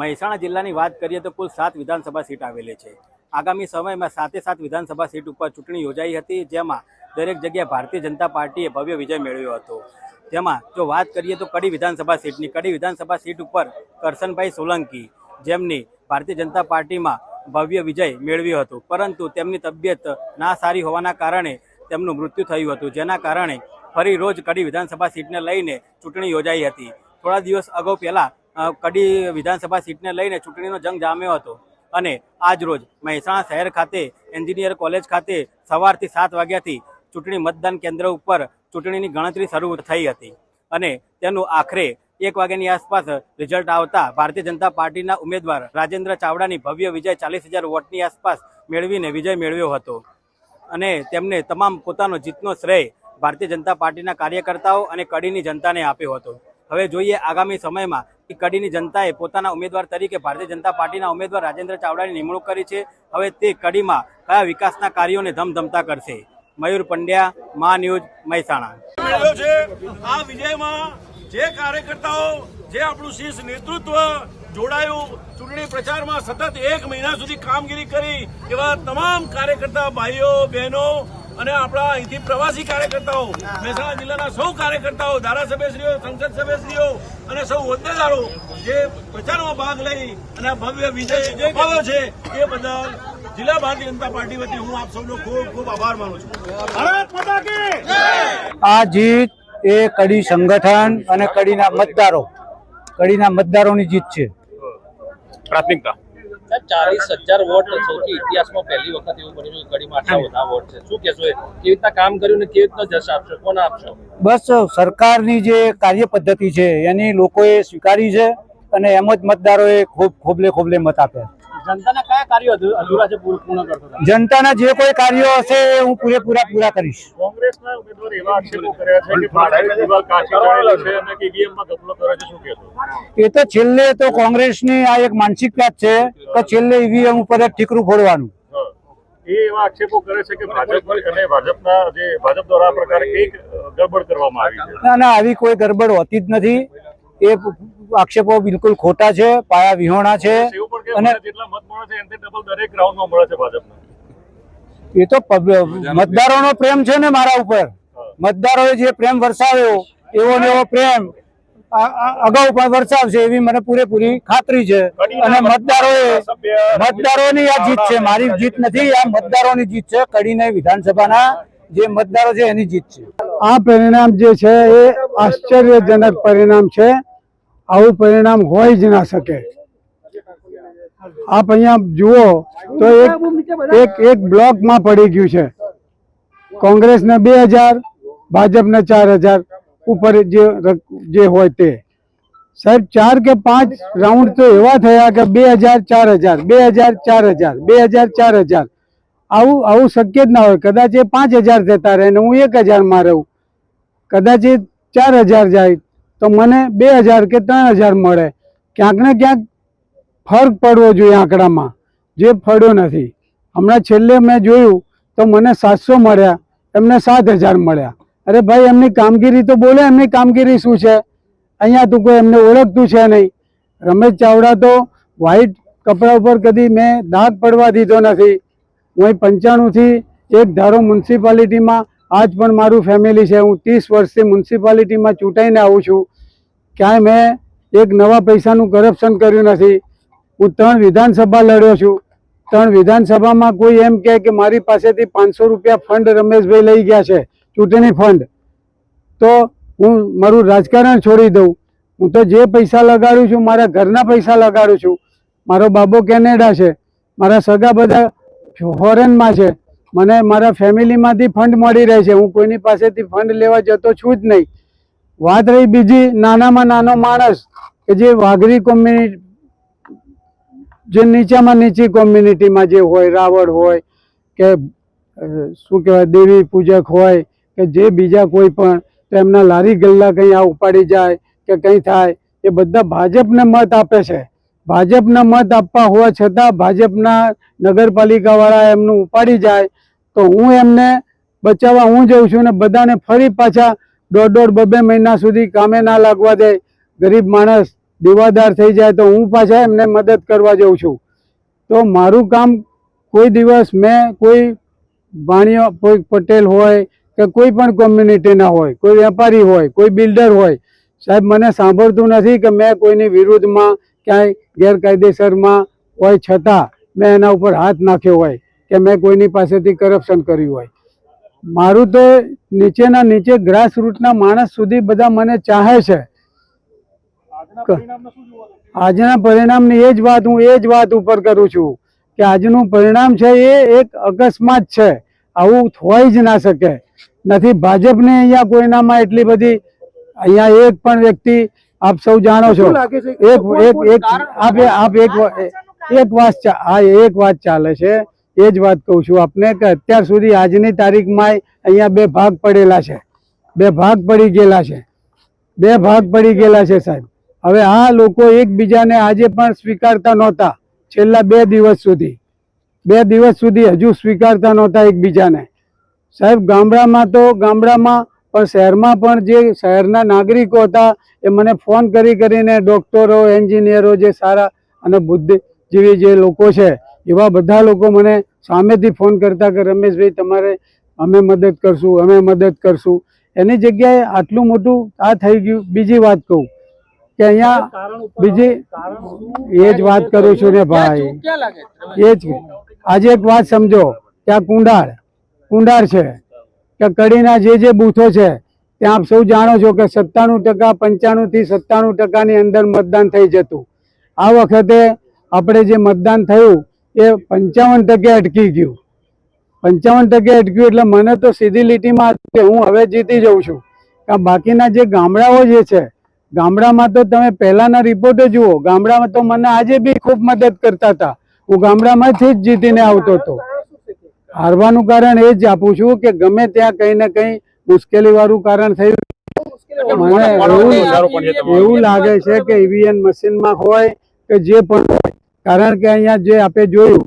મહેસાણા જિલ્લાની વાત કરીએ તો કુલ 7 વિધાનસભા સીટ આવેલી છે। આગામી સમયમાં 7 વિધાનસભા સીટ ઉપર ચૂંટણી યોજાઈ હતી, જેમાં દરેક જગ્યાએ ભારતીય જનતા પાર્ટીએ ભવ્ય વિજય મેળવ્યો હતો। જેમાં જો વાત કરીએ તો કડી વિધાનસભા સીટ ઉપર કરશનભાઈ સોલંકી, જેમની ભારતીય જનતા પાર્ટીમાં ભવ્ય વિજય મેળવ્યો હતો, પરંતુ તેમની તબિયત ના સારી હોવાના કારણે તેમનું મૃત્યુ થયું હતું, જેના કારણે ફરી રોજ કડી વિધાનસભા સીટને લઈને ચૂંટણી યોજાઈ હતી। થોડા દિવસ અગાઉ પહેલાં કડી વિધાનસભા સીટને લઈને ચૂંટણીનો જંગ જામ્યો હતો અને આજ રોજ મહેસાણા શહેર ખાતે એન્જિનિયર કોલેજ ખાતે સવારથી 7 વાગ્યાથી ચૂંટણી મતદાન કેન્દ્ર ઉપર ચૂંટણીની ગણતરી શરૂ થઈ હતી અને તેનું આખરે 1 વાગ્યાની આસપાસ રિઝલ્ટ આવતા ભારતીય જનતા પાર્ટીના ઉમેદવાર રાજેન્દ્ર ચાવડાની ભવ્ય વિજય 40,000 વોટની આસપાસ મેળવીને વિજય મેળવ્યો હતો અને તેમને તમામ પોતાનો જીતનો શ્રેય ભારતીય જનતા પાર્ટીના કાર્યકર્તાઓ અને કડીની જનતાને આપ્યો હતો। હવે જોઈએ આગામી સમયમાં કે કડીની જનતાએ પોતાના ઉમેદવાર તરીકે ભારતીય જનતા પાર્ટીના ઉમેદવાર રાજેન્દ્ર ચાવડાની નિમણૂક કરી છે। હવે તે કડીમાં કયા વિકાસના કાર્યોને ધમધમતા કરશે। મયુર પંડ્યા, મા ન્યૂઝ, મહેસાણા। આ વિજયમાં જે કાર્યકર્તાઓ, જે આપણું શીર્ષ નેતૃત્વ જોડાયું, ચૂંટણી પ્રચારમાં સતત 1 મહિના સુધી કામગીરી કરી, એવા તમામ કાર્યકર્તા ભાઈઓ બહેનો અને આપણા અહીંથી પ્રવાસી કાર્યકર્તાઓ, મહેસાણા જિલ્લાના સૌ કાર્યકર્તાઓ, ધારાસભ્યશ્રીઓ, સંસદ સભ્યશ્રીઓ અને સૌ હોદ્દેદારો જે પ્રચારમાં ભાગ લઈ અને આ ભવ્ય વિજય અપાવ્યો છે, એ બદલ જિલ્લા ભારતીય જનતા પાર્ટી વતી હું આપ સૌનો ખૂબ ખૂબ આભાર માનું છું। ભારત માતા કી જય। આ જીત એ કડી સંગઠન અને કડીના મતદારોની જીત છે। પ્રાથમિકતા 40,000 વોટ સૌથી ઇતિહાસમાં પહેલી વખત એવું બન્યું કે કડીમાં આટલા બધા વોટ છે। શું કહેશો, કેવી રીતના કામ કર્યું ને કેવી રીતના જશ આપશો, કોને આપશો? બસ સરકારની જે કાર્ય પદ્ધતિ છે એની લોકોએ સ્વીકારી છે અને એમ જ મતદારોએ ખોબલે મત આપ્યા। જનતાના કયા કાર્યો અધૂરા છે પૂર્ણ કરશો? જનતાના જે કોઈ કાર્યો હશે એ હું પૂરા કરીશ। કોંગ્રેસના ઉમેદવાર એવા આક્ષેપો કર્યા છે કે ભાજપની દિવાલ કાચી ચડેલી છે અને કે ઈવીએમમાં ગફલો કરે છે, શું કહેશો? એ તો છેલ્લે તો કોંગ્રેસની આ એક માનસિકતા છે કે છેલ્લે ઈવીએમ ઉપર જ ઠીકરું ફોડવાનું। એ એવા આક્ષેપો કરે છે કે ભાજપ દ્વારા આ પ્રકારે એક ગડબડ કરવામાં આવી છે। ના, આવી કોઈ ગડબડ હોતી જ નથી। એ આક્ષેપો બિલકુલ ખોટા છે, પાયા વિહોણા છે અને જેટલા મત મળે છે એનાથી ડબલ દરેક રાઉન્ડમાં મળે છે ભાજપને। એ તો મતદારોનો પ્રેમ છે ને મારા ઉપર। મતદારોએ જે પ્રેમ વરસાવ્યો એવો ને એવો પ્રેમ અગાઉ પણ વરસાવશે એવી મને પૂરેપૂરી ખાતરી છે અને મતદારોની આ જીત છે, મારી જીત નથી, આ મતદારોની જીત છે। કડીને વિધાનસભાના જે મતદારો છે એની જીત છે। આ પરિણામ જે છે એ આશ્ચર્યજનક પરિણામ છે। આવું પરિણામ હોય જ ના શકે। આપ અહીંયા જુઓ તો એક બ્લોકમાં પડી ગયું છે। કોંગ્રેસને 2,000, ભાજપને 4,000 ઉપર જે હોય તે। સાહેબ 4 કે 5 રાઉન્ડ તો એવા થયા કે 2,000, 4,000, 2,000, 4,000, 2,000, 4,000। આવું શક્ય જ ના હોય। કદાચ એ 5,000 જતા રહે ને હું 1,000 માં રહું, કદાચ એ 4,000 જાય તો મને 2,000 કે 3,000 મળે। ક્યાંક ને ક્યાંક ફરક પડવો જોઈએ આંકડામાં, જે પડ્યો નથી। હમણાં છેલ્લે મેં જોયું તો મને 700 મળ્યા, એમને 7,000 મળ્યા। અરે ભાઈ, એમની કામગીરી તો બોલે, એમની કામગીરી શું છે? અહીંયા તો કોઈ એમને ઓળખતું છે નહીં। રમેશ ચાવડા તો વ્હાઈટ કપડા ઉપર કદી મેં દાગ પડવા દીધો નથી। હું 95થી એક ધારો મ્યુનિસિપાલિટીમાં, આજ પણ મારું ફેમિલી છે। હું 30 વર્ષથી મ્યુનિસિપાલિટીમાં ચૂંટાઈને આવું છું। ક્યાંય મેં એક નવા પૈસાનું કરપ્શન કર્યું નથી। હું 3 વિધાનસભા લડ્યો છું। 3 વિધાનસભામાં કોઈ એમ કહે કે મારી પાસેથી 500 રૂપિયા ફંડ રમેશભાઈ લઈ ગયા છે, ચૂંટણી ફંડ, તો હું મારું રાજકારણ છોડી દઉં। હું તો જે પૈસા લગાડું છું મારા ઘરના પૈસા લગાડું છું। મારો બાબો કેનેડા છે, મારા સગા બધા ફોરેનમાં છે, મને મારા ફેમિલીમાંથી ફંડ મળી રહે છે। હું કોઈની પાસેથી ફંડ લેવા જતો છું જ નહીં। વાત રહી બીજી, નાનામાં નાનો માણસ કે જે વાઘરી કોમ્યુનિટી, જે નીચામાં નીચી કોમ્યુનિટીમાં જે હોય, રાવળ હોય કે શું કહેવાય દેવી પૂજક હોય કે જે બીજા કોઈ પણ, તો એમના લારી ગલ્લા કંઈ આ ઉપાડી જાય કે કંઈ થાય, એ બધા ભાજપને મત આપે છે। ભાજપના મત આપવા હોવા છતાં ભાજપના નગરપાલિકાવાળા એમનું ઉપાડી જાય તો હું એમને બચાવવા હું જઉં છું ને બધાને ફરી પાછા 1.5-2 મહિના સુધી કામે ના લાગવા દે। ગરીબ માણસ દેવાદાર થઈ જાય તો હું પાછા એમને મદદ કરવા જાઉં છું. તો મારું કામ કોઈ દિવસ મેં કોઈ વાણિયો કોઈ પટેલ હોય કે કોઈ પણ કોમ્યુનિટીના હોય, કોઈ વેપારી હોય, કોઈ બિલ્ડર હોય, સાહેબ મને સાંભળતું નથી કે મેં કોઈની વિરુદ્ધમાં ક્યાંય ગેરકાયદેસરમાં હોય છતાં મેં એના ઉપર હાથ નાખ્યો હોય કે મેં કોઈની પાસેથી કરપ્શન કર્યું હોય. મારું તો નીચેના નીચે ગ્રાસ રૂટના માણસ સુધી બધા મને ચાહે છે. આજના પરિણામની એ જ વાત હું એ જ વાત ઉપર કરું છું કે આજનું પરિણામ છે એ એક અકસ્માત છે. આવું હોય જ ના શકે. નથી ભાજપને અહીંયા કોઈનામાં એટલી બધી, અહીંયા એક પણ વ્યક્તિ આપ સૌ જાણો છો, એક વાત ચાલે છે, એ જ વાત કહું છું આપને કે અત્યાર સુધી આજની તારીખમાં અહીંયા બે ભાગ પડેલા છે, બે ભાગ પડી ગયેલા છે, બે ભાગ પડી ગયેલા છે સાહેબ. હવે આ લોકો એકબીજાને આજે પણ સ્વીકારતા નહોતા, છેલ્લા 2 દિવસ સુધી, 2 દિવસ સુધી હજુ સ્વીકારતા નહોતા એકબીજાને સાહેબ. ગામડામાં તો ગામડામાં પણ શહેરમાં પણ જે શહેરના નાગરિકો હતા એ મને ફોન કરીને ડૉક્ટરો, એન્જિનિયરો, જે સારા અને બુદ્ધિજીવી જે લોકો છે એવા બધા લોકો મને સામેથી ફોન કરતા કે રમેશભાઈ તમારે અમે મદદ કરશું, અમે મદદ કરશું. એની જગ્યાએ આટલું મોટું આ થઈ ગયું. બીજી વાત કહું કે અહીંયા બીજી એ જ વાત કરું છું ને ભાઈ, એ જ આજે એક વાત સમજો કે આ કુંડાળ છે કે કડીના જે બૂથો છે ત્યાં આપ સૌ જાણો છો કે 97%, 95 થી 97% અંદર મતદાન થઈ જતું. આ વખતે આપણે જે મતદાન થયું એ 55% અટકી ગયું. 55% અટક્યું એટલે મને તો સીધી લીટીમાં કે હું હવે જીતી જાઉં છું. બાકીના જે ગામડાઓ જે છે, ગામડામાં તો તમે પહેલાના રિપોર્ટો જુઓ, ગામડામાં તો મને આજે બી ખૂબ મદદ કરતા હતા. હું ગામડામાંથી જ જીતીને આવતો હતો. હારવાનું કારણ એ જ આપું છું કે ગમે ત્યાં કંઈ ને કંઈ મુશ્કેલી વાળું કારણ થયું. મને એવું લાગે છે કે ઈવીએમ મશીનમાં હોય કે જે પણ હોય, કારણ કે અહીંયા જે આપણે જોયું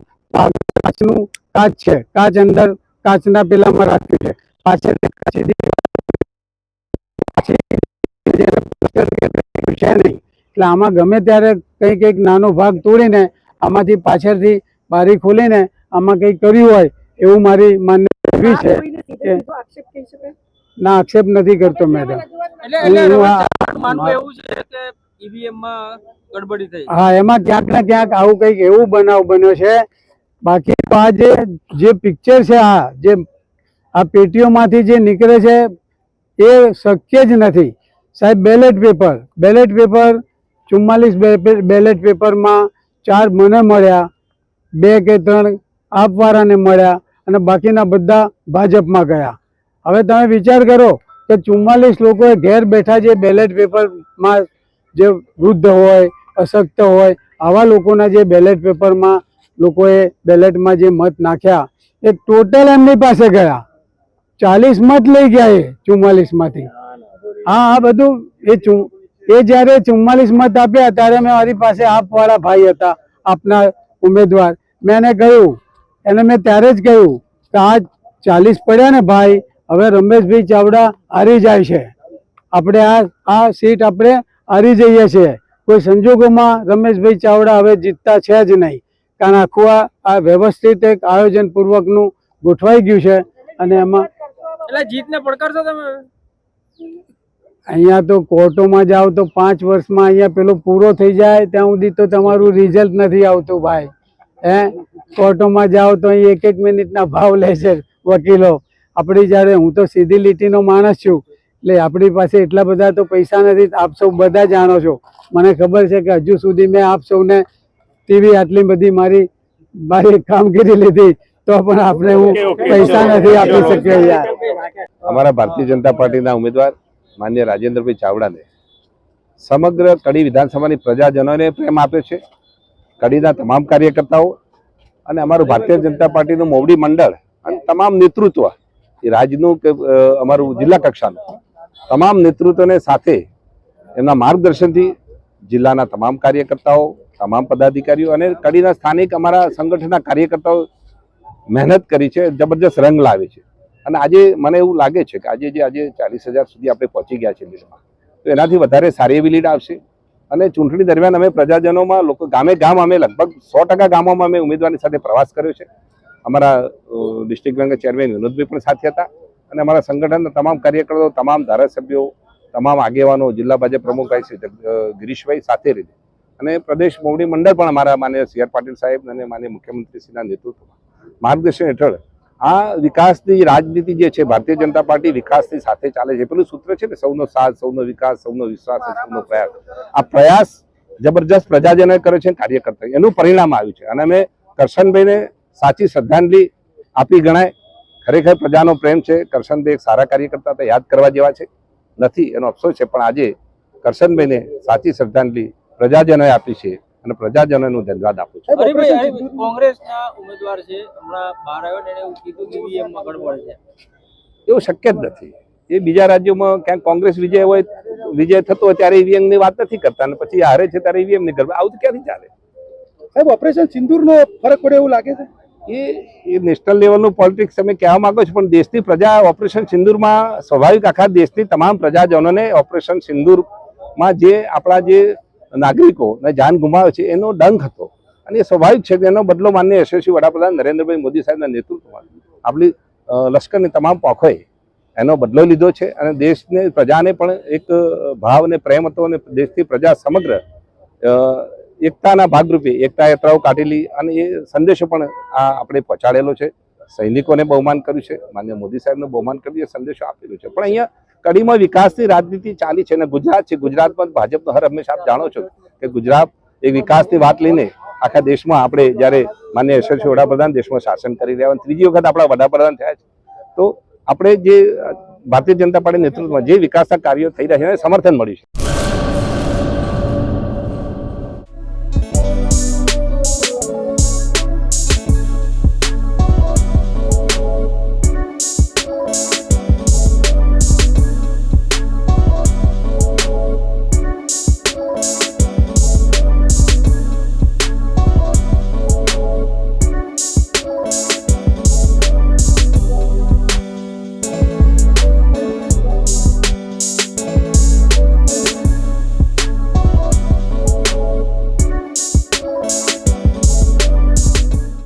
કાચનું કાચ છે, કાચ અંદર કાચના પેલામાં રાખ્યું છે, પાછળ છે નહીં. એટલે આમાં ગમે ત્યારે કંઈક નાનો ભાગ તોડીને આમાંથી પાછળથી બારી ખોલીને આમાં કંઈક કર્યું હોય એવું મારી માન્યતા એવી છે કે ના, આક્ષેપ નથી કરતો મેડમ. હા, એમાં ક્યાંક ને ક્યાંક આવું કંઈક એવું બનાવ બન્યો છે. બાકી તો આ જે પિક્ચર છે, આ પેટીઓમાંથી જે નીકળે છે એ શક્ય જ નથી સાહેબ. બેલેટ પેપર 44 બેલેટ પેપરમાં 4 મને મળ્યા, 2 કે 3 આપવાળાને મળ્યા અને બાકીના બધા ભાજપમાં ગયા. હવે તમે વિચાર કરો કે 44 લોકોએ ઘેર બેઠા જે બેલેટ પેપરમાં જે વૃદ્ધ હોય, અશક્ત હોય, આવા લોકોના જે બેલેટ પેપરમાં લોકોએ બેલેટમાં જે મત નાખ્યા એ ટોટલ એમની પાસે ગયા. 40 મત લઈ ગયા એ 44માંથી. હા, આ બધું એ જ્યારે 44 મત આપ્યા ત્યારે મારી પાસે આપવાળા ભાઈ હતા, આપના ઉમેદવાર. મેં એને કહ્યું, મેં ત્યારે જ કહ્યું કે આ 40 પડ્યા ને ભાઈ, હવે રમેશભાઈ ચાવડા હારી જાય છે, આપણે આ સીટ આપણે હારી જઈએ છીએ. કોઈ સંજોગોમાં રમેશભાઈ ચાવડા હવે જીતતા છે જ નહીં, કારણ આખું આ વ્યવસ્થિત એક આયોજન પૂર્વકનું ગોઠવાઈ ગયું છે. અને એમાં જીતને પડકારશો તમે? અહીંયા તો કોર્ટોમાં જાઓ તો 5 વર્ષમાં અહીંયા પેલો પૂરો થઈ જાય ત્યાં સુધી તો તમારું રિઝલ્ટ નથી આવતું ભાઈ. કોર્ટોમાં જાઓ તો અહીં 1 મિનિટના ભાવ લે છે વકીલો. આપણી જ્યારે, હું તો સીધી લીટીનો માણસ છું એટલે આપણી પાસે એટલા બધા તો પૈસા નથી. આપ સૌ બધા જાણો છો, મને ખબર છે કે હજુ સુધી મેં આપ સૌને ટીવી આટલી બધી મારી કામગીરી લીધી તો પણ આપણે હું પૈસા નથી આપી શક્યો યાર. અમારા ભારતીય જનતા પાર્ટીના ઉમેદવાર માન્ય રાજેન્દ્રભાઈ ચાવડાને સમગ્ર કડી વિધાનસભાની પ્રજાજનોને પ્રેમ આપ્યો છે. કડીના તમામ કાર્યકર્તાઓ અને અમારું ભારતીય જનતા પાર્ટીનું મોવડી મંડળ અને તમામ નેતૃત્વ, એ રાજ્યનું કે અમારું જિલ્લા કક્ષાનું તમામ નેતૃત્વને સાથે એમના માર્ગદર્શનથી જિલ્લાના તમામ કાર્યકર્તાઓ, તમામ પદાધિકારીઓ અને કડીના સ્થાનિક અમારા સંગઠનના કાર્યકર્તાઓ મહેનત કરી છે, જબરજસ્ત રંગ લાવે છે. અને આજે મને એવું લાગે છે કે આજે 40,000 સુધી આપણે પહોંચી ગયા છે લીડમાં, તો એનાથી વધારે સારી એવી લીડ આવશે. અને ચૂંટણી દરમિયાન અમે પ્રજાજનોમાં લોકો ગામે ગામ અમે લગભગ 100% ગામોમાં અમે ઉમેદવારની સાથે પ્રવાસ કર્યો છે. અમારા ડિસ્ટ્રિક્ટ બેંક ચેરમેન વિનોદભાઈ પણ સાથે હતા અને અમારા સંગઠનના તમામ કાર્યકરો, તમામ ધારાસભ્યો, તમામ આગેવાનો, જિલ્લા ભાજપ પ્રમુખ ભાઈ શ્રી ગિરીશભાઈ સાથે રહી અને પ્રદેશ મોવડી મંડળ પણ અમારા માનનીય સી આર પાટીલ સાહેબ અને માનનીય મુખ્યમંત્રીશ્રીના નેતૃત્વમાં માર્ગદર્શન હેઠળ આ વિકાસની રાજનીતિ જે છે, ભારતીય જનતા પાર્ટી વિકાસની સાથે ચાલે છે. પેલું સૂત્ર છે ને, સૌનો સાથ, સૌનો વિકાસ, સૌનો વિશ્વાસ, સૌનો પ્રયાસ. આ પ્રયાસ જબરજસ્ત પ્રજાજનોએ કર્યો છે, કાર્યકર્તા, એનું પરિણામ આવ્યું છે અને અમે કરશનભાઈને સાચી શ્રદ્ધાંજલિ આપી ગણાય. ખરેખર પ્રજાનો પ્રેમ છે. કરશનભાઈ એક સારા કાર્યકર્તા હતા, યાદ કરવા જેવા છે, નથી એનો અફસોસ છે, પણ આજે કરશનભાઈને સાચી શ્રદ્ધાંજલિ પ્રજાજનોએ આપી છે અને પ્રજાજનોનું ધન્યવાદ આપું છું. કોંગ્રેસના ઉમેદવાર છે, હમણાં બહાર આવ્યો ને એને એવું કીધું કે ઈવીએમ માં ગડબડ છે. એવું શક્ય જ નથી. એ બીજા રાજ્યોમાં ક્યાંક કોંગ્રેસ વિજય થતો હોય ત્યારે ઈવીએમ ની વાત નથી કરતા અને પછી હારે છે ત્યારે ઈવીએમ ની ગરબા. આવું તો ક્યાંથી ચાલે? સાહેબ, ઓપરેશન સિંદૂરનો ફરક પડે એવું લાગે છે? એ નેશનલ લેવલનું પોલિટિક્સ તમે કહેવા માંગો છો, પણ દેશની પ્રજા ઓપરેશન સિંદૂરમાં સ્વાભાવિક આખા દેશની તમામ પ્રજાજનોને ઓપરેશન સિંદૂરમાં જે આપણા જે નાગરિકોને જાન ગુમાવે છે એનો ડંખ હતો અને એ સ્વાભાવિક છે કે એનો બદલો માનનીય યશસ્વી વડાપ્રધાન નરેન્દ્રભાઈ મોદી સાહેબના નેતૃત્વમાં આપણી લશ્કરની તમામ પાંખોએ એનો બદલો લીધો છે અને દેશને પ્રજાને પણ એક ભાવ અને પ્રેમ હતો અને દેશની પ્રજા સમગ્ર એકતાના ભાગરૂપે એકતા યાત્રાઓ કાઢેલી અને એ સંદેશો પણ આપણે પહોંચાડેલો છે. સૈનિકોને બહુમાન કર્યું છે, માનનીય મોદી સાહેબનું બહુમાન કર્યું, એ સંદેશો આપેલો છે. પણ અહીંયા કડીમાં વિકાસની રાજનીતિ ચાલી છે અને ગુજરાત છે. ગુજરાતમાં ભાજપનો હર હંમેશા આપ જાણો છો કે ગુજરાત એ વિકાસની વાત લઈને આખા દેશમાં આપણે જ્યારે માનનીય યશસ્વી વડાપ્રધાન દેશમાં શાસન કરી રહ્યા, ત્રીજી વખત આપણા વડાપ્રધાન થયા છે, તો આપણે જે ભારતીય જનતા પાર્ટી નેતૃત્વમાં જે વિકાસના કાર્યો થઈ રહ્યા છે એને સમર્થન મળ્યું છે.